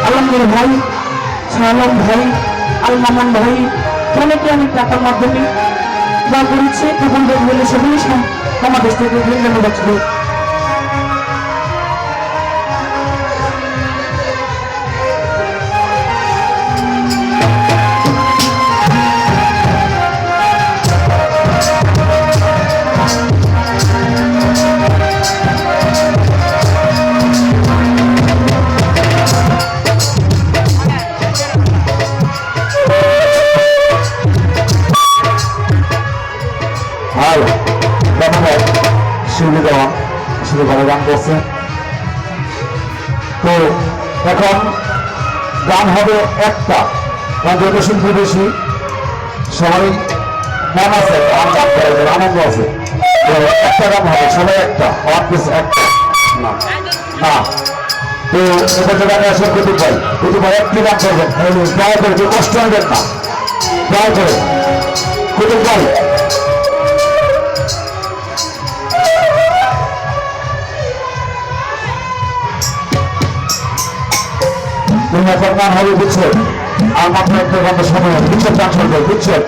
আলমগীর ভাই, শাহলম ভাই, আল মামুন ভাই, অনেকে আমি টাকার মাধ্যমে যা করেছে তখন বলে সেগুলি আমাদের থেকে ধন্যবাদ ছিল। গান করছে তো এখন গান হবে একটা, কারণ যত শিল্পী বেশি সবাই মন আছে, আনন্দ আছে, একটা গান হবে সবাই একটা একটা না না। তো এবার গানে আসেন কুতুব ভাই একটি গান করবেন, দয়া করে কেউ কষ্ট হবেন না, দয়া করে কুতুব ভাই। এখন গান হবে বুঝছেন, আর মাত্র একটা গানের সময় হবে, বুঝছেন ট্রান্সফার করে বুঝছেন।